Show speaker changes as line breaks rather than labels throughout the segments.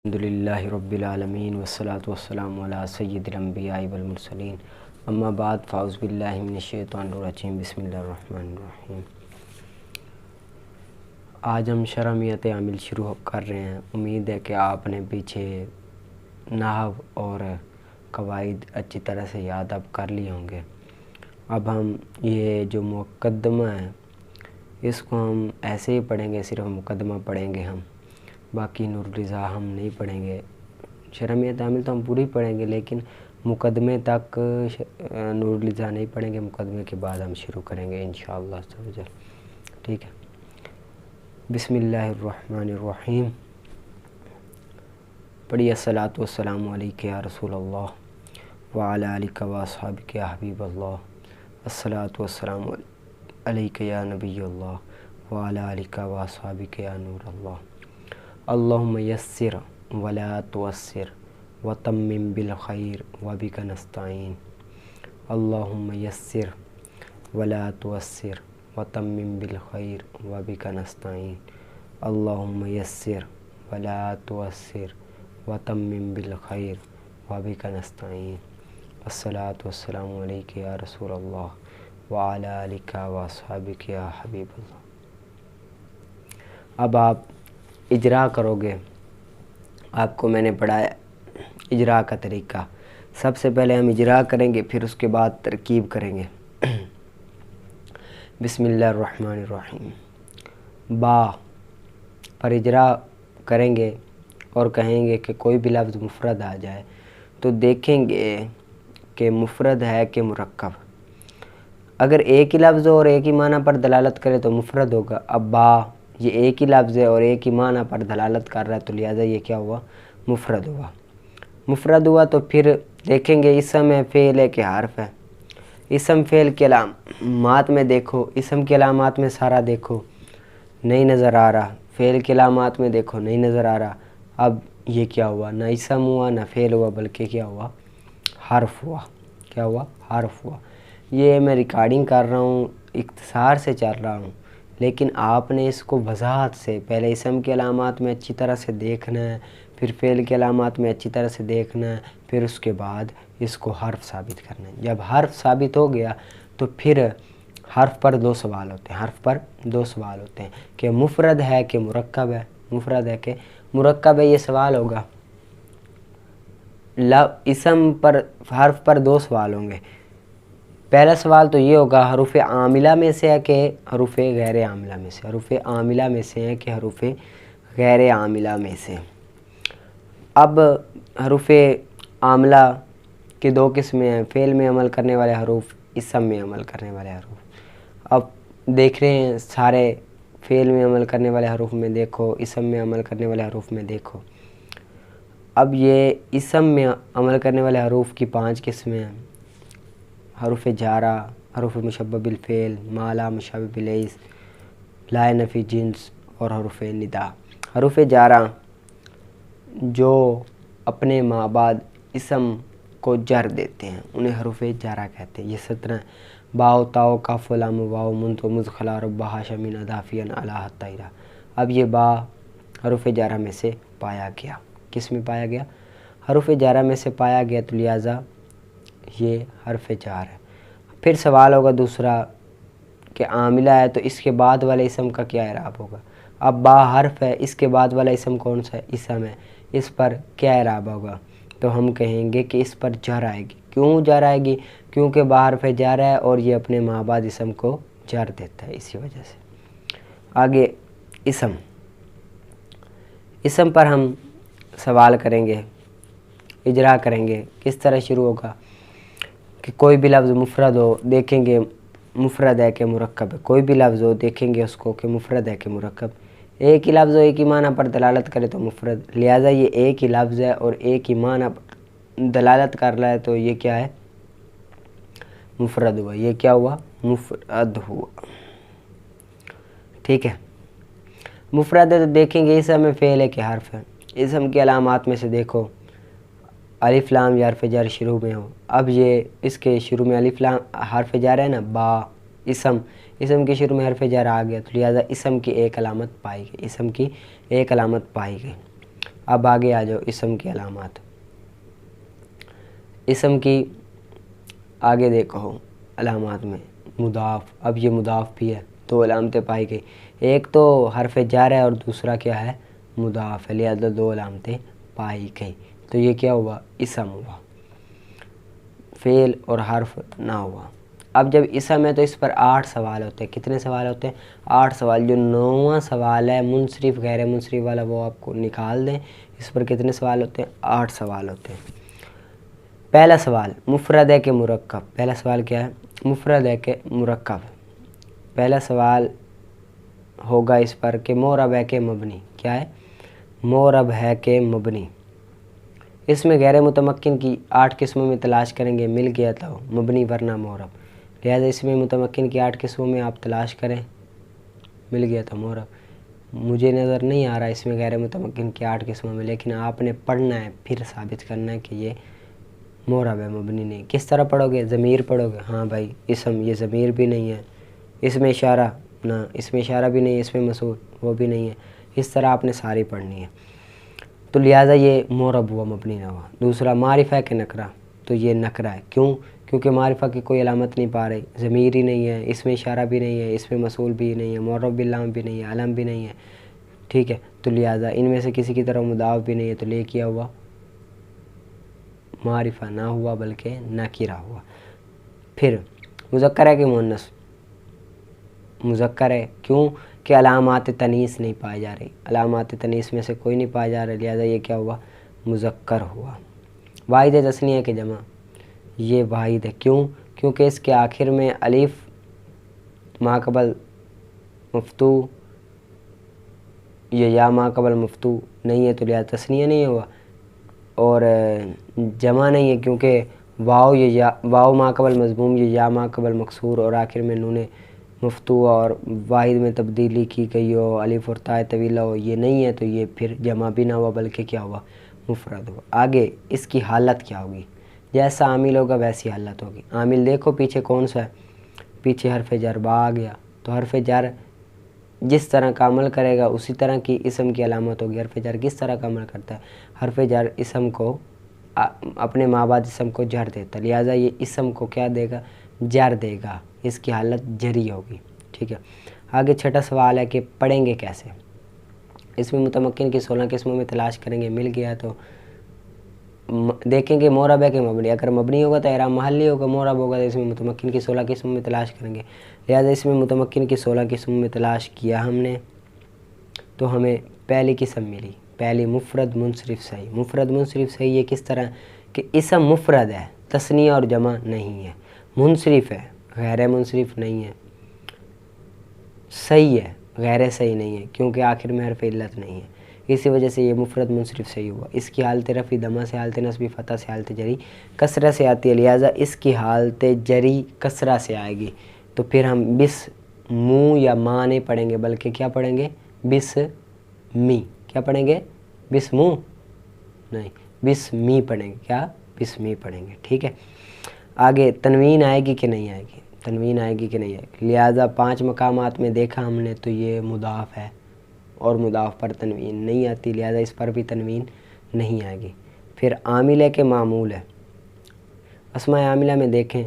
الحمدللہ رب العالمین والصلاة والسلام علی سید الانبیاء والمرسلین اما بعد فاعوذ باللہ من الشیطان الرجیم بسم اللہ الرحمن الرحیم۔ آج ہم شرمیت عامل شروع کر رہے ہیں۔ امید ہے کہ آپ نے پیچھے نحو اور قواعد اچھی طرح سے یاد اب کر لیے ہوں گے۔ اب ہم یہ جو مقدمہ ہے اس کو ہم ایسے ہی پڑھیں گے، صرف مقدمہ پڑھیں گے ہم، باقی نور الرضا ہم نہیں پڑھیں گے۔ شرمیت عامل تو ہم پوری پڑھیں گے لیکن مقدمے تک نور الرضا نہیں پڑھیں گے، مقدمے کے بعد ہم شروع کریں گے انشاءاللہ تعالی۔ ٹھیک ہے، بسم اللہ الرحمن الرحیم۔ پڑھیے الصلاۃ والسلام علیک یا رسول اللہ وعلی آلک و اصحابک یا حبیب اللہ، الصلاۃ والسلام علیک یا نبی اللہ وعلی آلک و اصحابک یا نور اللہ۔ اللہم یسر ولا تعسر وتمم بالخیر وبک نستعین۔ اللہم یسر ولا تعسر وتمم بالخیر وبک نستعین۔ اللہم یسر ولا تعسر وتمم بالخیر وبک نستعین۔ الصلاۃ والسلام علیک یا رسول اللہ وعلی آلک و اصحابک یا حبیب اللہ۔ اب آپ اجرا کرو گے، آپ کو میں نے پڑھایا اجرا کا طریقہ۔ سب سے پہلے ہم اجرا کریں گے، پھر اس کے بعد ترکیب کریں گے۔ بسم اللہ الرحمن الرحیم۔ با پر اجرا کریں گے اور کہیں گے کہ کوئی بھی لفظ مفرد آ جائے تو دیکھیں گے کہ مفرد ہے کہ مرکب۔ اگر ایک ہی لفظ ہو اور ایک ہی معنی پر دلالت کرے تو مفرد ہوگا۔ اب با یہ ایک ہی لفظ ہے اور ایک ہی معنی پر دلالت کر رہا ہے تو لہٰذا یہ کیا ہوا؟ مفرد ہوا۔ مفرد ہوا تو پھر دیکھیں گے اسم ہے، فعل ہے کہ حرف ہے۔ اسم فعل کے علامات میں دیکھو، اسم کے علامات میں سارا دیکھو نہیں نظر آ رہا، فعل کے علامات میں دیکھو نہیں نظر آ رہا۔ اب یہ کیا ہوا؟ نہ اسم ہوا نہ فعل ہوا بلکہ کیا ہوا؟ حرف ہوا۔ کیا ہوا؟ حرف ہوا۔ یہ میں ریکارڈنگ کر رہا ہوں، اختصار سے چل رہا ہوں، لیکن آپ نے اس کو وضاحت سے پہلے اسم کے علامات میں اچھی طرح سے دیکھنا ہے، پھر فعل کے علامات میں اچھی طرح سے دیکھنا ہے، پھر اس کے بعد اس کو حرف ثابت کرنا ہے۔ جب حرف ثابت ہو گیا تو پھر حرف پر دو سوال ہوتے ہیں، حرف پر دو سوال ہوتے ہیں کہ مفرد ہے کہ مرکب ہے، مفرد ہے کہ مرکب ہے، یہ سوال ہوگا۔ اسم پر حرف پر دو سوال ہوں گے۔ پہلا سوال تو یہ ہوگا حروف عاملہ میں سے ہے کہ حروف غیر عاملہ میں سے، حروف عاملہ میں سے ہے کہ حروف غیر عاملہ میں سے۔ اب حروف عاملہ کی دو قسمیں ہیں، فعل میں عمل کرنے والے حروف، اسم میں عمل کرنے والے حروف۔ اب دیکھ رہے ہیں سارے فعل میں عمل کرنے والے حروف میں دیکھو، اسم میں عمل کرنے والے حروف میں دیکھو۔ اب یہ اسم میں عمل کرنے والے حروف کی 5 قسمیں ہیں: حروف جارہ، حروف مشبہ بالفعل، ما لا مشابہ بالیس، لا نفی جنس اور حروف ندا۔ حروف جارہ جو اپنے ما بعد اسم کو جر دیتے ہیں انہیں حروف جارہ کہتے ہیں۔ یہ 17 باؤ تاؤ کاف لام واو منت و مدخلا ربہ شمین اضافین علی طیرہ۔ اب یہ با حروف جارہ میں سے پایا گیا۔ کس میں پایا گیا؟ حروف جارہ میں سے پایا گیا تو لہٰذا یہ حرف جار ہے۔ پھر سوال ہوگا دوسرا کہ عاملہ ہے تو اس کے بعد والے اسم کا کیا اعراب ہوگا؟ اب با حرف ہے، اس کے بعد والا اسم کون سا ہے؟ اسم ہے، اس پر کیا اعراب ہوگا؟ تو ہم کہیں گے کہ اس پر جر آئے گی۔ کیوں جر آئے گی؟ کیونکہ با حرف جار ہے اور یہ اپنے ما بعد اسم کو جر دیتا ہے، اسی وجہ سے۔ آگے اسم، اسم پر ہم سوال کریں گے، اجرا کریں گے۔ کس طرح شروع ہوگا کہ کوئی بھی لفظ مفرد ہو، دیکھیں گے مفرد ہے کہ مرکب ہے۔ کوئی بھی لفظ ہو دیکھیں گے اس کو کہ مفرد ہے کہ مرکب۔ ایک ہی لفظ ہو ایک ہی معنی پر دلالت کرے تو مفرد، لہٰذا یہ ایک ہی لفظ ہے اور ایک ہی معنی پر دلالت کر رہا ہے تو یہ کیا ہے؟ مفرد ہوا۔ یہ کیا ہوا؟ مفرد ہوا۔ ٹھیک ہے، مفرد ہے تو دیکھیں گے اسم میں فعل ہے کہ حرف ہے۔ اسم کے علامات میں سے دیکھو الف لام یا حرف جر شروع میں ہو۔ اب یہ اس کے شروع میں الف لام حرف جر ہے نا، با اسم، اسم کے شروع میں حرف جر آ گیا تو لہٰذا اسم کی ایک علامت پائی گئی، اسم کی ایک علامت پائی گئی۔ اب آگے آ جاؤ اسم کی علامات. اسم کی آگے دیکھو علامات میں مضاف. اب یہ مضاف بھی ہے, دو علامتیں پائی گئی, ایک تو حرف جر ہے اور دوسرا کیا ہے, مضاف ہے, لہذا دو علامتیں پائی گئی. تو یہ کیا ہوا, اسم ہوا, فعل اور حرف نہ ہوا. اب جب اسم ہے تو اس پر 8 سوال ہوتے ہیں. کتنے سوال ہوتے ہیں, 8 سوال. جو 9واں سوال ہے منصرف غیر منصرف والا وہ آپ کو نکال دیں. اس پر کتنے سوال ہوتے ہیں, 8 سوال ہوتے ہیں. پہلا سوال مفرد ہے کہ مرکب. پہلا سوال کیا ہے, مفرد ہے کہ مرکب. پہلا سوال ہوگا اس پر کہ معرب ہے کہ مبنی. کیا ہے, معرب ہے کہ مبنی. اس میں غیر متمکن کی 8 قسموں میں تلاش کریں گے, مل گیا تو مبنی ورنہ معرب. لہذا اس میں متمکن کی 8 قسموں میں آپ تلاش کریں, مل گیا تو معرب. مجھے نظر نہیں آ رہا اس میں غیر متمکن کی 8 قسموں میں, لیکن آپ نے پڑھنا ہے, پھر ثابت کرنا ہے کہ یہ معرب ہے مبنی نہیں. کس طرح پڑھو گے, ضمیر پڑھو گے. ہاں بھائی اسم, یہ ضمیر بھی نہیں ہے. اس میں اشارہ نہ, اس میں اشارہ بھی نہیں ہے. اس میں موصول وہ بھی نہیں ہے. اس طرح آپ نے ساری پڑھنی ہے. تو لہٰذا یہ معرب ہوا, مبنی نہ ہوا. دوسرا معرفہ کہ نکرہ, تو یہ نکرہ ہے. کیوں, کیونکہ معرفہ کی کوئی علامت نہیں پا رہی, ضمیر ہی نہیں ہے, اس میں اشارہ بھی نہیں ہے, اس میں موصول بھی نہیں ہے, معرب باللام بھی نہیں ہے, علم بھی نہیں ہے. ٹھیک ہے, تو لہٰذا ان میں سے کسی کی طرف مضاف بھی نہیں ہے. تو لے کیا ہوا, معرفہ نہ ہوا بلکہ نکرہ ہوا. پھر مذکر ہے کہ مؤنث, مذکر ہے. کیوں کہ علامات تنیث نہیں پائے جا رہی, علامات تنیث میں سے کوئی نہیں پایا جا رہا, لہذا یہ کیا ہوا, مذکر ہوا. واحد تثنیہ کے جمع, یہ واحد ہے. کیوں, کیونکہ اس کے آخر میں الف ما قبل مفتوح یا ما قبل مفتوح نہیں ہے, تو لہذا تثنیہ نہیں ہوا. اور جمع نہیں ہے کیونکہ واو ما قبل مضموم, یا ما قبل مکسور, اور آخر میں نون مفتوح اور واحد میں تبدیلی کی گئی ہو, الف اور تاء طویلہ ہو, یہ نہیں ہے. تو یہ پھر جمع بھی نہ ہوا بلکہ کیا ہوا, مفرد ہوا. آگے اس کی حالت کیا ہوگی, جیسا عامل ہوگا ویسی حالت ہوگی. عامل دیکھو پیچھے کون سا ہے, پیچھے حرف جر با آ گیا. تو حرف جر جس طرح کا عمل کرے گا اسی طرح کی اسم کی علامت ہوگی. حرف جر کس طرح کا عمل کرتا ہے, حرف جر اسم کو اپنے مابعد اسم کو جر دیتا, لہٰذا یہ اسم کو کیا دے گا, جر دے گا. اس کی حالت جری ہوگی. ٹھیک ہے, آگے چھٹا سوال ہے کہ پڑھیں گے کیسے. اس میں متمکن کی 16 قسموں میں تلاش کریں گے, مل گیا تو دیکھیں گے معرب ہے کہ مبنی. اگر مبنی ہوگا تو اعراب محلی ہوگا, معرب ہوگا تو اس میں متمکن کی 16 قسموں میں تلاش کریں گے. لہذا اس میں متمکن کی 16 قسموں میں تلاش کیا ہم نے, تو ہمیں پہلی قسم ملی, پہلی مفرد منصرف صحیح. مفرد منصرف صحیح یہ کس طرح کہ اسم مفرد ہے, تثنیہ اور جمع نہیں ہے, منصرف ہے, غیر منصرف نہیں ہے, صحیح ہے, غیر صحیح نہیں ہے, کیونکہ آخر میں حرف علت نہیں ہے. اسی وجہ سے یہ مفرد منصرف صحیح ہوا. اس کی حالت رفع ضمہ سے, حالت نصب فتح سے, حالت جری کسرہ سے آتی ہے, لہٰذا اس کی حالت جری کسرہ سے آئے گی. تو پھر ہم بس منہ یا ماں نہیں پڑھیں گے بلکہ کیا پڑھیں گے, بس می. کیا پڑھیں گے, بس منہ نہیں, بس می پڑھیں گے. کیا, بس می پڑھیں گے. ٹھیک ہے, آگے تنوین آئے گی کہ نہیں آئے گی, تنوین آئے گی کہ نہیں آئے گی. لہٰذا 5 مقامات میں دیکھا ہم نے تو یہ مضاف ہے اور مضاف پر تنوین نہیں آتی, لہٰذا اس پر بھی تنوین نہیں آئے گی. پھر عامل ہے کہ معمول ہے. اسماء عاملہ میں دیکھیں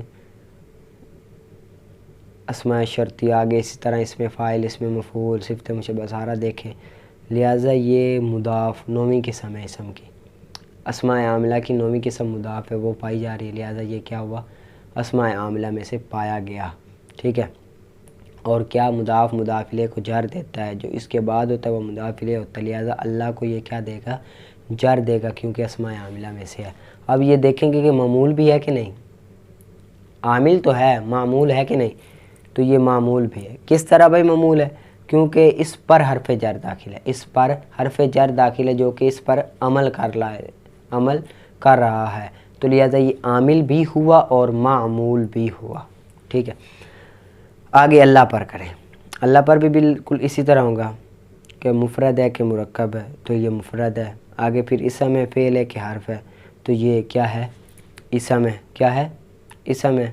اسماء شرطی, آگے اسی طرح اس میں فاعل, اس میں مفعول, صفت مشبہ سارا دیکھیں. لہٰذا یہ مضاف 9ویں قسم ہے اسم کی. اسماء عاملہ کی 9ویں قسم مضاف ہے, وہ پائی جا رہی ہے, لہٰذا یہ کیا ہوا, اسماء عاملہ میں سے پایا گیا. ٹھیک ہے, اور کیا مضاف مضاف الیہ کو جر دیتا ہے, جو اس کے بعد ہوتا ہے وہ مضاف الیہ ہوتا ہے, لہٰذا اللہ کو یہ کیا دے گا, جر دے گا, کیونکہ اسماء عاملہ میں سے ہے. اب یہ دیکھیں گے کہ معمول بھی ہے کہ نہیں, عامل تو ہے, معمول ہے کہ نہیں, تو یہ معمول بھی ہے. کس طرح بھائی معمول ہے, کیونکہ اس پر حرف جر داخل ہے, اس پر حرف جر داخل ہے جو کہ اس پر عمل کر رہا ہے, تو لہٰذا یہ عامل بھی ہوا اور معمول بھی ہوا. ٹھیک ہے, آگے اللہ پر کریں. اللہ پر بھی بالکل اسی طرح ہوگا کہ مفرد ہے کہ مرکب ہے, تو یہ مفرد ہے. آگے پھر اسم ہے, فعل ہے کہ حرف ہے, تو یہ کیا ہے, اسم ہے. کیا ہے, اسم ہے.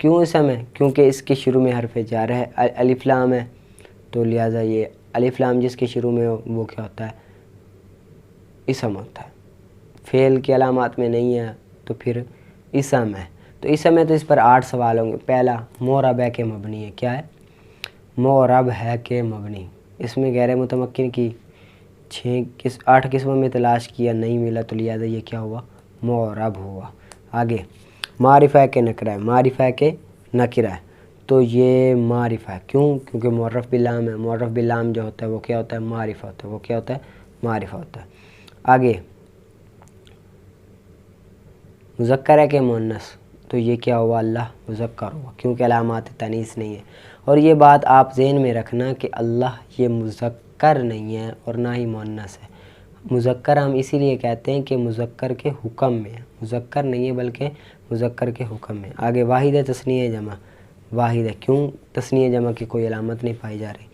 کیوں اسم ہے, کیونکہ اس کے شروع میں حرف جر ہے, الف لام ہے, تو لہٰذا یہ الف لام جس کے شروع میں ہو وہ کیا ہوتا ہے, اسم ہوتا ہے، فعل کی علامات میں نہیں ہے تو پھر اسم ہے۔ تو اسم ہے تو اس پر 8 سوال ہوں گے۔ پہلا، معرب ہے کہ مبنی ہے؟ کیا ہے؟ معرب ہے کہ مبنی؟ اس میں غیر متمکن کی 8 قسموں میں تلاش کیا، نہیں ملا تو لہٰذا یہ کیا ہوا؟ معرب ہوا۔ آگے، معرفہ ہے کہ نکرہ ہے؟ معرفہ ہے کہ نکرہ ہے؟ تو یہ معرفہ ہے۔ کیوں؟ کیونکہ معرف باللام ہے۔ معرف باللام جو ہوتا ہے وہ کیا ہوتا ہے؟ معرفہ ہوتا ہے۔ وہ کیا ہوتا ہے؟ معرفہ ہوتا ہے۔ آگے، مذکر ہے کہ مؤنث؟ تو یہ کیا ہوا؟ اللہ مذکر ہوا، کیونکہ علامات تانیث نہیں ہے۔ اور یہ بات آپ ذہن میں رکھنا کہ اللہ یہ مذکر نہیں ہے اور نہ ہی مؤنث ہے۔ مذکر ہم اسی لیے کہتے ہیں کہ مذکر کے حکم میں ہے، مذکر نہیں ہے بلکہ مذکر کے حکم میں۔ آگے، واحد ہے تثنیہ جمع؟ واحد ہے۔ کیوں؟ تثنیہ جمع کی کوئی علامت نہیں پائی جا رہی۔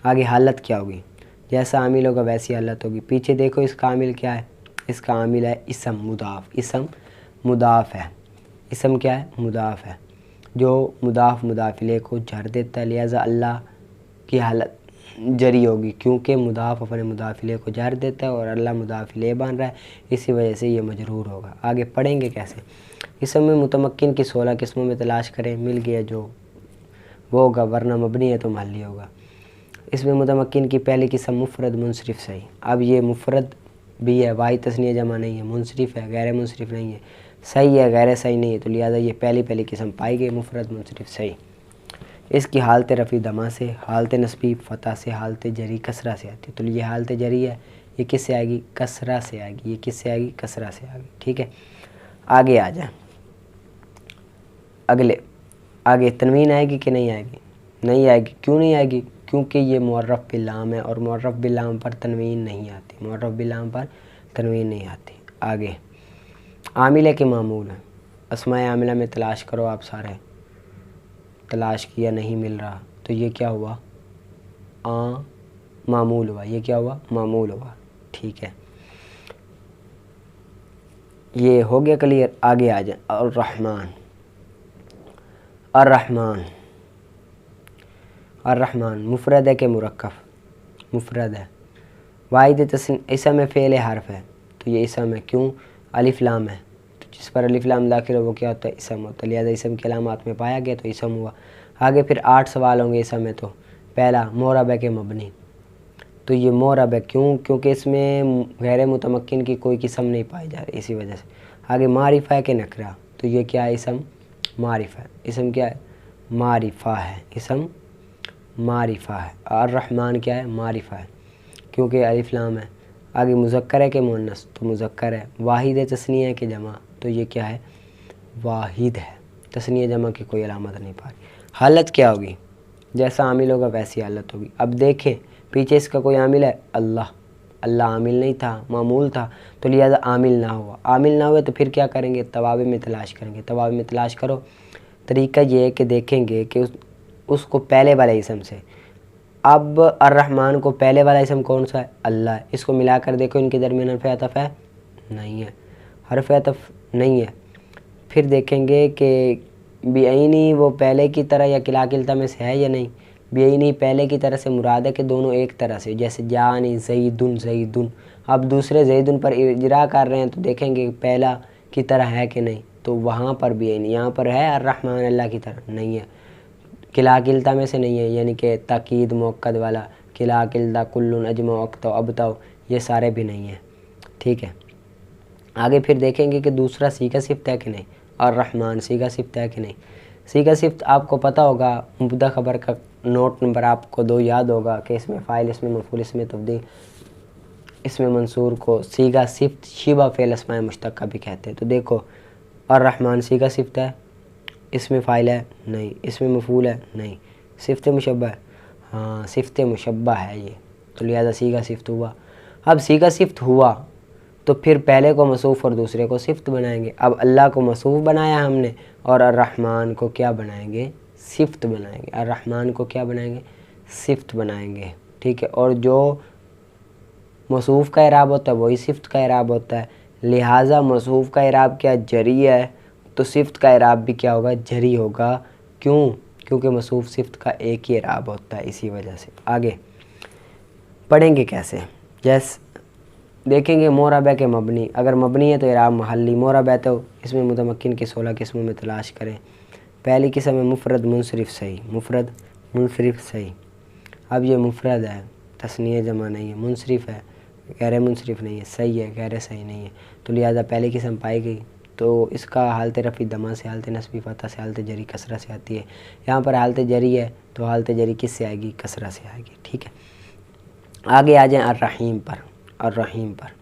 آگے، حالت کیا ہوگی؟ جیسا عامل ہوگا ویسی حالت ہوگی۔ پیچھے دیکھو اس کا عامل کیا ہے؟ اس کا عامل ہے اسم مضاف۔ اسم مضاف ہے۔ اسم کیا ہے؟ مضاف ہے، جو مضاف مضاف الیہ کو جر دیتا ہے، لہذا اللہ کی حالت جری ہوگی، کیونکہ مضاف اپنے مضاف الیہ کو جر دیتا ہے اور اللہ مضاف الیہ بن رہا ہے، اسی وجہ سے یہ مجرور ہوگا۔ آگے پڑھیں گے کیسے؟ اسم میں متمکن کی 16 قسموں میں تلاش کریں، مل گیا جو وہ ہوگا، ورنہ مبنی ہے تو محلی ہوگا۔ اس میں متمکن کی پہلی قسم مفرد منصرف صحیح۔ اب یہ مفرد بھی ہے، واحد تثنیہ جمع نہیں ہے، منصرف ہے، غیر منصرف نہیں ہے، صحیح ہے، غیر صحیح نہیں ہے، تو لہٰذا یہ پہلی قسم پائی گئی، مفرد منصرف صحیح۔ اس کی حالت رفع دمہ سے، حالت نصبی فتح سے، حالت جری کسرہ سے آتی ہے، تو یہ حالت جری ہے، یہ کس سے آئے گی؟ کسرہ سے آئے گی۔ یہ کس سے آئے گی؟ کسرہ سے آئے گی۔ ٹھیک ہے، آگے آ جائیں۔ آگے تنوین آئے گی کہ نہیں آئے گی؟ نہیں آئے گی۔ کیوں نہیں آئے گی؟ کیونکہ یہ معرف باللام ہے اور معرف باللام پر تنوین نہیں آتی، معرف باللام پر تنوین نہیں آتی۔ آگے، عامل ہے کہ معمول ہے؟ اسماء عاملہ میں تلاش کرو، آپ سارے تلاش کیا، نہیں مل رہا، تو یہ کیا ہوا؟ معمول ہوا۔ یہ کیا ہوا؟ معمول ہوا۔ ٹھیک ہے، یہ ہو گیا کلیئر۔ آگے آ جائیں۔ الرحمن، الرحمن، الرحمن مفرد ہے کہ مرکب؟ مفرد ہے۔ واحد اسم ہے فعل حرف ہے؟ تو یہ اسم ہے۔ کیوں؟ الف لام ہے، تو جس پر الف لام داخل ہو وہ کیا ہوتا ہے؟ اسم ہوتا ہے، لہذا اسم کی علامات میں پایا گیا تو اسم ہوا۔ آگے پھر 8 سوال ہوں گے اسم میں۔ تو پہلا، معرب ہے کہ مبنی؟ تو یہ معرب ہے۔ کیوں؟ کیونکہ اس میں غیر متمکن کی کوئی قسم نہیں پائی جا رہی، اسی وجہ سے۔ آگے، معرفہ ہے کہ نکرہ؟ تو یہ کیا ہے؟ اسم معرفہ ہے۔ اسم کیا ہے؟ معرفہ ہے۔ اسم معرفہ ہے۔ الرحمن کیا ہے؟ معرفہ ہے، کیونکہ الف لام ہے۔ آگے، مذکر ہے کہ مؤنث؟ تو مذکر ہے۔ واحد ہے تثنیہ ہے کہ جمع؟ تو یہ کیا ہے؟ واحد ہے، تثنیہ جمع کی کوئی علامت نہیں پا رہی۔ حالت کیا ہوگی؟ جیسا عامل ہوگا ویسی حالت ہوگی۔ اب دیکھیں پیچھے اس کا کوئی عامل ہے؟ اللہ، اللہ عامل نہیں تھا، معمول تھا، تو لہذا عامل نہ ہوا۔ عامل نہ ہوئے تو پھر کیا کریں گے؟ توابع میں تلاش کریں گے۔ توابع میں تلاش کرو، طریقہ یہ ہے کہ دیکھیں گے کہ اس کو پہلے والے اسم سے، اب الرحمن کو پہلے والا اسم کون سا ہے؟ اللہ ہے، اس کو ملا کر دیکھو، ان کے درمیان حرف عطف ہے؟ نہیں ہے، حرف عطف نہیں ہے۔ پھر دیکھیں گے کہ بعینی وہ پہلے کی طرح یا کلا کلتا میں سے ہے یا نہیں۔ بعینی پہلے کی طرح سے مراد ہے کہ دونوں ایک طرح سے، جیسے جانی زیدن زیدن، اب دوسرے زیدن پر اجرا کر رہے ہیں تو دیکھیں گے پہلا کی طرح ہے کہ نہیں، تو وہاں پر بعینی، یہاں پر ہے الرحمن اللہ کی طرح نہیں ہے، کلا کلتا میں سے نہیں ہے، یعنی کہ تاکید موقد والا کلا کلتا کلن اجمع اکتو ابتو، یہ سارے بھی نہیں ہیں۔ ٹھیک ہے، آگے پھر دیکھیں گے کہ دوسرا صیغہ صفت ہے کہ نہیں، الرحمن صیغہ صفت ہے کہ نہیں۔ صیغہ صفت آپ کو پتہ ہوگا، مبتدا خبر کا نوٹ نمبر آپ کو 2 یاد ہوگا کہ اس میں فاعل، اس میں مفعول، اس میں تفضیل، اس میں منصور کو صیغہ صفت شبہ فعل اسماء مشتقہ بھی کہتے ہیں۔ تو دیکھو، الرحمن صیغہ صفت ہے، اس میں فاعل ہے نہیں، اس میں مفعول ہے نہیں، صفت مشبہ ہے، ہاں صفت مشبہ ہے یہ، تو لہذا صیغہ صفت ہوا۔ اب صیغہ صفت ہوا تو پھر پہلے کو موصوف اور دوسرے کو صفت بنائیں گے۔ اب اللہ کو موصوف بنایا ہم نے اور الرحمن کو کیا بنائیں گے؟ صفت بنائیں گے۔ الرحمن کو کیا بنائیں گے؟ صفت بنائیں گے۔ ٹھیک ہے، اور جو موصوف کا اعراب ہوتا ہے وہی صفت کا اعراب ہوتا ہے، لہٰذا موصوف کا اعراب کیا؟ جری ہے، تو صفت کا اعراب بھی کیا ہوگا؟ جری ہوگا۔ کیوں؟ کیونکہ موصوف صفت کا ایک ہی اعراب ہوتا ہے، اسی وجہ سے۔ آگے پڑھیں گے کیسے؟ دیکھیں گے مورب ہے کہ مبنی، اگر مبنی ہے تو اعراب محلی، مورب ہے تو اس میں متمکن کی 16 قسموں میں تلاش کریں۔ پہلی قسم ہے مفرد منصرف صحیح، مفرد منصرف صحیح۔ اب یہ مفرد ہے، تثنیہ جمع نہیں ہے، منصرف ہے، غیر منصرف نہیں ہے، صحیح ہے، غیر صحیح نہیں ہے، تو لہٰذا پہلی قسم پائی گئی۔ تو اس کا حالت رفع دمہ سے، حالت نصبی فتح سے، حالت جری کسرہ سے آتی ہے۔ یہاں پر حالت جری ہے تو حالت جری کس سے آئے گی؟ کسرہ سے آئے گی، ٹھیک ہے۔ آگے آ جائیں الرحیم پر، الرحیم پر۔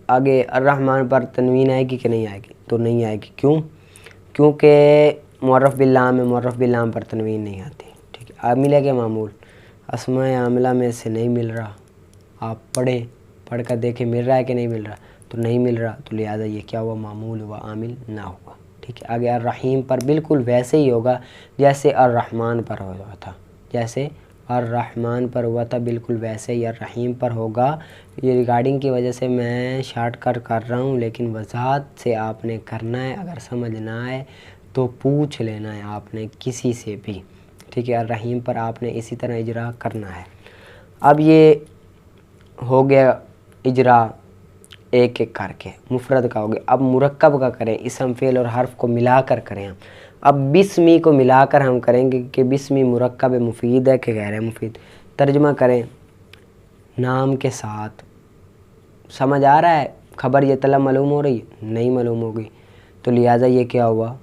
آگے الرحمن پر تنوین آئے گی کہ نہیں آئے گی؟ تو نہیں آئے گی، کیوں؟ کیونکہ معرف باللام ہے، معرف باللام پر تنوین نہیں آتی، ٹھیک ہے۔ عاملہ کے معمول اسماء عاملہ میں سے نہیں مل رہا، آپ پڑھیں، پڑھ کر دیکھیں مل رہا ہے کہ نہیں مل رہا، تو نہیں مل رہا، تو لہٰذا یہ کیا ہوا؟ معمول ہوا، عامل نہ ہوا، ٹھیک ہے۔ آگے الرحیم پر بالکل ویسے ہی ہوگا جیسے الرحمن پر ہوا تھا، جیسے الرحمن پر ہوا تھا بالکل ویسے ہی الرحیم پر ہوگا۔ یہ ریکارڈنگ کی وجہ سے میں شارٹ کٹ کر رہا ہوں، لیکن وضاحت سے آپ نے کرنا ہے، اگر سمجھ نہ آئے تو پوچھ لینا ہے آپ نے کسی سے بھی، ٹھیک ہے۔ الرحیم پر آپ نے اسی طرح اجرا کرنا ہے۔ اب یہ ہو گیا اجرا ایک ایک کر کے، مفرد کا ہو گیا۔ اب مرکب کا کریں، اسم فعل اور حرف کو ملا کر کریں ہم۔ اب بسمی کو ملا کر ہم کریں گے کہ بسمی مرکب مفید ہے کہ غیر مفید۔ ترجمہ کریں نام کے ساتھ، سمجھ آ رہا ہے؟ خبر یہ طلب معلوم ہو رہی ہے؟ نہیں معلوم ہوگی، تو لہٰذا یہ کیا ہوا؟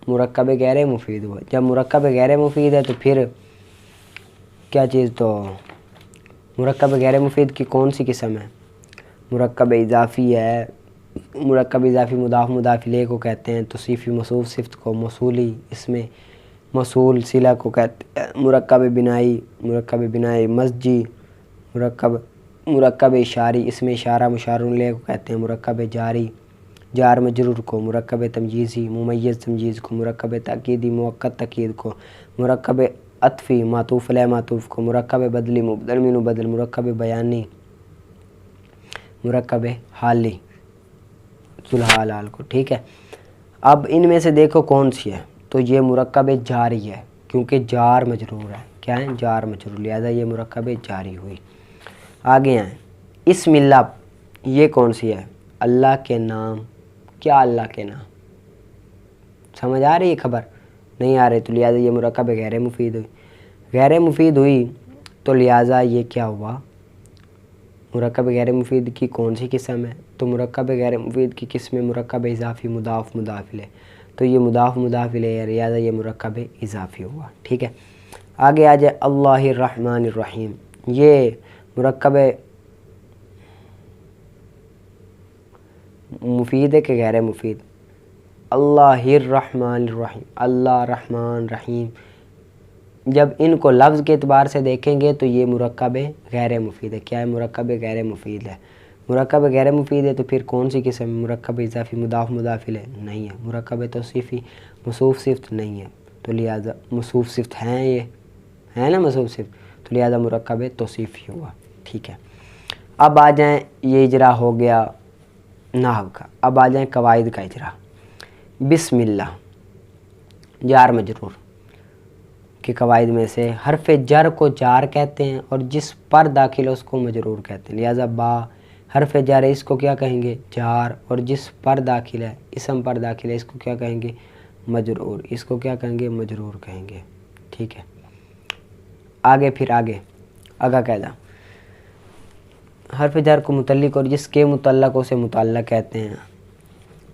مرکب غیر مفید ہوا۔ جب مرکب غیر مفید ہے تو پھر کیا چیز؟ تو مرکب غیر مفید کی کون سی قسم ہے؟ مرکب اضافی ہے، مرکب اضافی مضاف مضاف الیہ کو کہتے ہیں، توصیفی موصوف صفت کو، موصولی اس میں موصول صلہ کو کہتے ہیں، مرکب بنائی، مرکب بنائی مزجی، مرکب اشاری اس میں اشارہ مشار الیہ کو کہتے ہیں، مرکب جاری جار مجرور کو، مرکب تمجیزی ممیز تمجیز کو، مرکب تاکیدی موقت تاکید کو، مرکب عطفی معطوف علیہ معطوف کو، مرکب بدلی مبدل منہ بدل، مرکب بیانی مرکب حالی ذوالحال حال کو، ٹھیک ہے۔ اب ان میں سے دیکھو کون سی ہے، تو یہ مرکب جاری ہے کیونکہ جار مجرور ہے، کیا ہے؟ جار مجرور، لہذا یہ مرکب جاری ہوئی۔ آگے آئیں، اسم اللہ، یہ کون سی ہے؟ اللہ کے نام، کیا اللہ کے نام؟ سمجھ آ رہی ہے خبر؟ نہیں آ رہی تو لہٰذا یہ مرکب غیر مفید ہوئی، غیر مفید ہوئی تو لہٰذا یہ کیا ہوا؟ مرکب غیر مفید کی کون سی قسم ہے؟ تو مرکب غیر مفید کی قسم مرکب اضافی مضاف مضاف الیہ، تو یہ مضاف مضاف الیہ ہے، لہٰذا یہ مرکب اضافی ہوا، ٹھیک ہے۔ آگے آ جائے اللہ الرحمن الرحیم، یہ مرکب مفید ہے کہ غیر مفید؟ اللہ الرحمن الرحیم، اللہ رحمان رحیم، جب ان کو لفظ کے اعتبار سے دیکھیں گے تو یہ مرکب غیر مفید ہے، کیا ہے؟ مرکب غیر مفید ہے۔ مرکب غیر مفید ہے تو پھر کون سی قسم ہے؟ مرکب اضافی مضاف مضاف الیہ نہیں ہے، مرکب توصیفی موصوف صفت نہیں ہے، تو لہٰذا موصوف صفت ہیں، یہ ہے نا موصوف صفت، تو لہٰذا مرکب توصیفی ہوا، ٹھیک ہے۔ اب آ جائیں، یہ اجرا ہو گیا نحو کا، اب آ جائیں قواعد کا اجرا۔ بسم اللہ جار مجرور کے قواعد میں سے حرف جر کو جار کہتے ہیں اور جس پر داخل ہے اس کو مجرور کہتے ہیں، لہٰذا با حرف جر ہے، اس کو کیا کہیں گے؟ جار، اور جس پر داخل ہے اسم پر داخل ہے اس کو کیا کہیں گے؟ مجرور، اس کو کیا کہیں گے؟ مجرور کہیں گے، ٹھیک ہے۔ آگے پھر آگے آگا قاعدہ، حرف جر کو متعلق اور جس کے متعلق اسے متعلق کہتے ہیں۔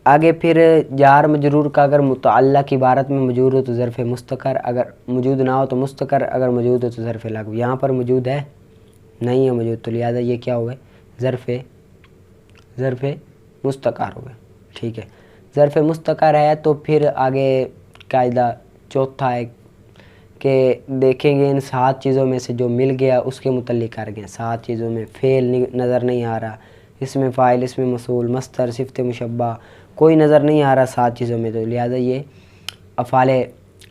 آگے پھر جار مجرور کا اگر متعلق عبارت میں موجود ہو تو ظرف مستقر، اگر موجود نہ ہو تو مستقر، اگر موجود ہو تو ظرف لغو۔ یہاں پر موجود ہے؟ نہیں ہے موجود، تو لہٰذا یہ کیا ہوئے؟ ظرف مستقر ہوئے، ٹھیک ہے۔ ظرف مستقر ہے تو پھر آگے قاعدہ چوتھا ہے کہ دیکھیں گے ان 7 چیزوں میں سے جو مل گیا اس کے متعلق کر گئے۔ 7 چیزوں میں فعل نظر نہیں آ رہا، اس میں فاعل، اس میں مفعول، مصدر، صفت مشبہ کوئی نظر نہیں آ رہا 7 چیزوں میں، تو لہٰذا یہ افعال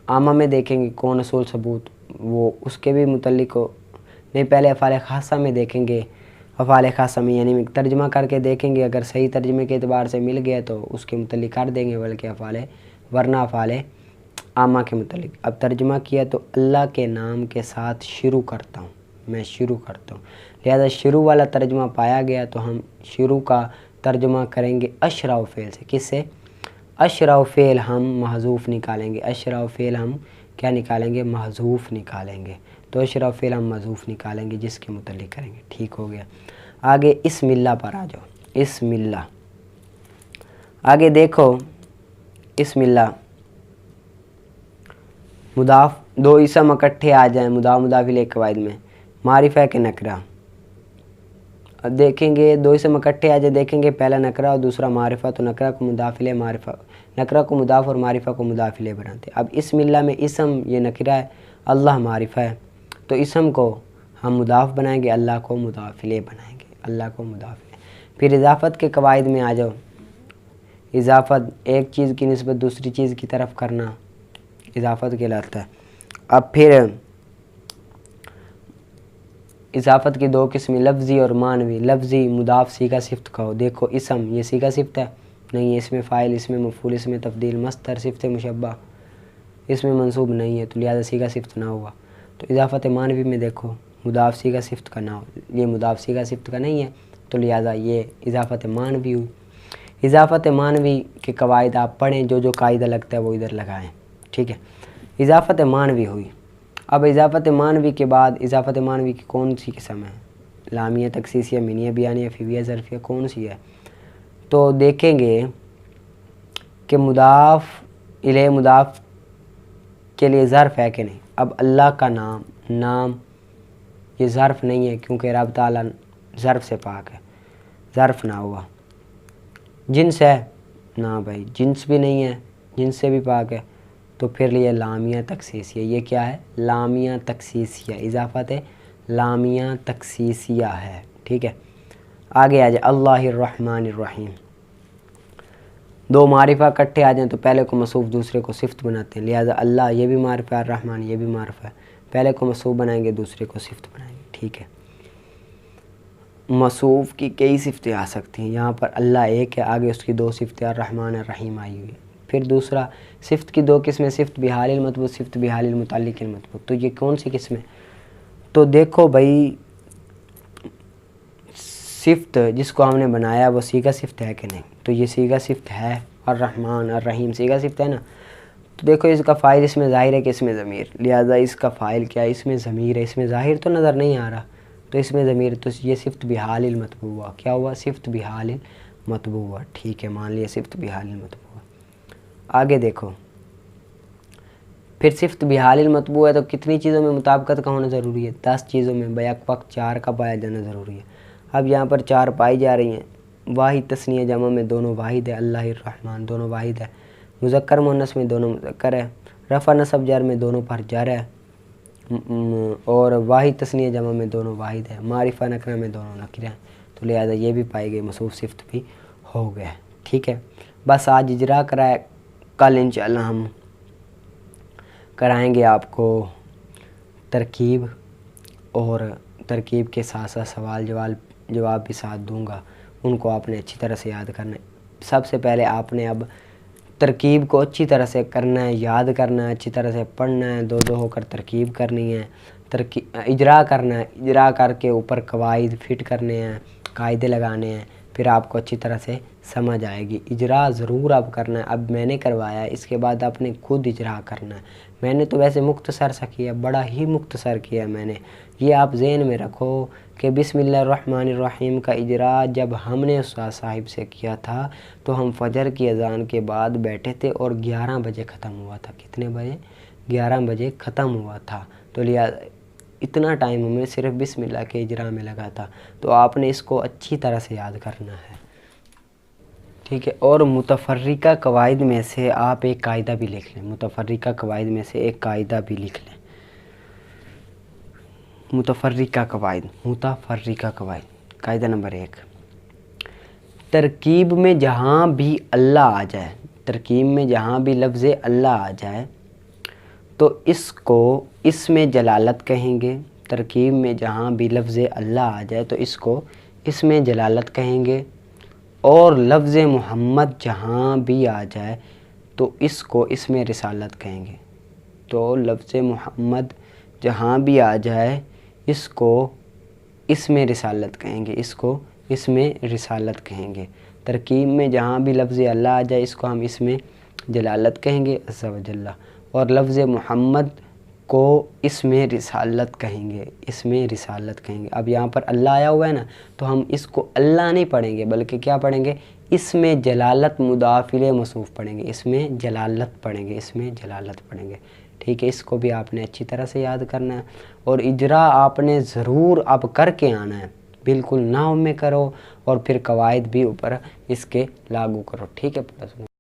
عامہ میں دیکھیں گے کون اصول ثبوت، وہ اس کے بھی متعلق ہو نہیں، پہلے افعال خاصہ میں دیکھیں گے، افعال خاصہ میں یعنی ترجمہ کر کے دیکھیں گے، اگر صحیح ترجمے کے اعتبار سے مل گیا تو اس کے متعلق کر دیں گے، بلکہ ورنہ افعال عامہ کے متعلق۔ اب ترجمہ کیا تو اللہ کے نام کے ساتھ شروع کرتا ہوں، میں شروع کرتا ہوں، لہذا شروع والا ترجمہ پایا گیا تو ہم شروع کا ترجمہ کریں گے اشرا و فعل سے. کس سے؟ اشرا و فعل ہم محذوف نکالیں گے. اشرا و فعل ہم کیا نکالیں گے؟ محذوف نکالیں گے. تو اشرا و فعل ہم محذوف نکالیں گے جس کے متعلق کریں گے. ٹھیک ہو گیا. آگے اسم اللہ پر آ جاؤ. اسم اللہ آگے دیکھو. اسم اللہ مضاف دو اسم اکٹھے آ جائیں مضاف مضاف الیہ قواعد میں، معرفہ کے نکرہ. دیکھیں گے دو اسم اکٹھے آ جائیں، دیکھیں گے پہلا نکرہ اور دوسرا معرفہ، تو نکرہ کو مضاف الیہ، معرفہ نکرہ کو مضاف اور معرفہ کو مضاف الیہ بناتے ہیں. اب اسم اللہ میں اسم یہ نکرہ ہے، اللہ معرفہ ہے، تو اسم کو ہم مضاف بنائیں گے، اللہ کو مضاف الیہ بنائیں گے. اللہ کو مضاف الیہ. پھر اضافت کے قواعد میں آ جاؤ. اضافت ایک چیز کی نسبت دوسری چیز کی طرف کرنا اضافت کہلاتا ہے. اب پھر اضافت کی دو قسمیں، لفظی اور معنوی. لفظی مضاف صیغہ صفت کہو. دیکھو اسم یہ صیغہ صفت ہے نہیں ہے، اس میں فاعل، اس میں مفعول، اس میں تفضیل، مصدر، صفت مشبہ، اس میں منصوب نہیں ہے تو لہذا صیغہ صفت نہ ہوا. تو اضافت معنوی میں دیکھو مضاف صیغہ صفت کا نہ ہو، یہ مضاف صیغہ صفت کا نہیں ہے تو لہذا یہ اضافت معنوی ہوئی. اضافت معنوی کے قواعد آپ پڑھیں، جو جو قاعدہ لگتا ہے وہ ادھر لگائیں. ٹھیک ہے. اضافت معنوی ہوئی. اب اضافت معنوی کے بعد اضافت معنوی کی کون سی قسم ہے؟ لامیہ، تخصیصیہ، منیہ، بیانیہ، فیویہ، ظرفیہ، کون سی ہے؟ تو دیکھیں گے کہ مضاف الیہ مضاف کے لیے ظرف ہے کہ نہیں. اب اللہ کا نام یہ ظرف نہیں ہے کیونکہ رب تعالیٰ ظرف سے پاک ہے، ظرف نہ ہوا. جنس ہے نہ بھائی، جنس بھی نہیں ہے، جنس سے بھی پاک ہے، تو پھر یہ لامیہ تخصیصیہ. یہ کیا ہے؟ لامیہ تخصیصیہ. اضافت لامیہ تخصیصیہ ہے. ٹھیک ہے. آگے آ جائے اللہ الرحمن الرحیم. دو معرفہ اکٹھے آ جائیں تو پہلے کو موصوف دوسرے کو صفت بناتے ہیں. لہذا اللہ یہ بھی معرفہ ہے، الرحمن یہ بھی معرفہ ہے، پہلے کو موصوف بنائیں گے دوسرے کو صفت بنائیں گے. ٹھیک ہے. موصوف کی کئی صفتیں آ سکتی ہیں، یہاں پر اللہ ایک ہے، آگے اس کی دو صفتیں الرحمن الرحیم آئی ہوئی ہے. پھر دوسرا صفت کی دو قسمیں، صفت بحال المطبوع، صفت بحال المتعلق المطبوع. تو یہ کون سی قسم ہے؟ تو دیکھو بھائی صفت جس کو ہم نے بنایا وہ صیغہ صفت ہے کہ نہیں؟ تو یہ صیغہ صفت ہے. الرحمن الرحیم صیغہ صفت ہے نا. تو دیکھو اس کا فاعل اس میں ظاہر ہے کہ اس میں ضمیر، لہذا اس کا فاعل کیا ہے؟ اس میں ضمیر ہے، اس میں ظاہر تو نظر نہیں آ رہا تو اس میں ضمیر، تو یہ صفت بحال المطبوع ہوا. کیا ہوا؟ صفت بحال المطبوع ہوا. ٹھیک ہے، مان لیا صفت بحال المطبوع. آگے دیکھو پھر صفت بحال المطبوع ہے تو کتنی چیزوں میں مطابقت کا ہونا ضروری ہے؟ 10 چیزوں میں. بیک وقت 4 کا پایا جانا ضروری ہے. اب یہاں پر 4 پائی جا رہی ہیں. واحد تثنیہ جمع میں دونوں واحد ہے، اللہ الرحمن دونوں واحد ہے. مذکر مؤنث میں دونوں مذکر ہے. رفع نصب جر میں دونوں پر جر ہے، اور واحد تثنیہ جمع میں دونوں واحد ہے. معرفہ نکرہ میں دونوں نکرہ ہیں تو لہذا یہ بھی پائی گئی، موصوف صفت بھی ہو گئے. ٹھیک ہے. بس آج اجرا کرائے، کل انشاءاللہ ہم کرائیں گے آپ کو ترکیب، اور ترکیب کے ساتھ ساتھ سوال جواب بھی ساتھ دوں گا. ان کو آپ نے اچھی طرح سے یاد کرنا ہے. سب سے پہلے آپ نے اب ترکیب کو اچھی طرح سے کرنا ہے، یاد کرنا ہے، اچھی طرح سے پڑھنا ہے، دو دو ہو کر ترکیب کرنی ہے، اجرا کرنا ہے. اجرا کر کے اوپر قواعد فٹ کرنے ہیں، قاعدے لگانے ہیں، پھر آپ کو اچھی طرح سے سمجھ آئے گی. اجرا ضرور آپ کرنا ہے. اب میں نے کروایا ہے، اس کے بعد آپ نے خود اجرا کرنا ہے. میں نے تو ویسے مختصر سا کیا، بڑا ہی مختصر کیا میں نے. یہ آپ ذہن میں رکھو کہ بسم اللہ الرحمن الرحیم کا اجرا جب ہم نے استاد صاحب سے کیا تھا تو ہم فجر کی اذان کے بعد بیٹھے تھے اور 11 بجے ختم ہوا تھا. کتنے بجے؟ 11 بجے ختم ہوا تھا. تو لہٰذا اتنا ٹائم ہمیں صرف بسم اللہ کے اجرا میں لگا تھا. تو آپ نے اس کو اچھی طرح سے یاد کرنا ہے. ٹھیک ہے. اور متفرقہ قواعد میں سے آپ ایک قاعدہ بھی لکھ لیں. متفرقہ قواعد میں سے ایک قاعدہ بھی لکھ لیں. متفرقہ قواعد قاعدہ نمبر 1، ترکیب میں جہاں بھی اللہ آ جائے، ترکیب میں جہاں بھی لفظ اللہ آ جائے تو اس کو اسم جلالت کہیں گے. ترکیب میں جہاں بھی لفظ اللہ آ جائے تو اس کو اسم جلالت کہیں گے. اور لفظ محمد جہاں بھی آ جائے تو اس کو اسم رسالت کہیں گے. تو لفظ محمد جہاں بھی آ جائے اس کو اس میں رسالت کہیں گے، اس کو اس میں رسالت کہیں گے۔ ترکیب میں جہاں بھی لفظ اللہ آ جائے اس کو ہم اس میں جلالت کہیں گے عز و جل، اور لفظ محمد کو اس میں رسالت کہیں گے، اس میں رسالت کہیں گے۔ اب یہاں پر اللہ آیا ہوا ہے نا، تو ہم اس کو اللہ نہیں پڑھیں گے بلکہ کیا پڑھیں گے؟ اس میں جلالت مضاف الیہ موصوف پڑھیں گے، اس میں جلالت پڑھیں گے، اس میں جلالت پڑھیں گے۔ ٹھیک ہے، اس کو بھی آپ نے اچھی طرح سے یاد کرنا ہے، اور اجرا آپ نے ضرور اب کر کے آنا ہے، بالکل نحو میں کرو اور پھر قواعد بھی اوپر اس کے لاگو کرو۔ ٹھیک ہے،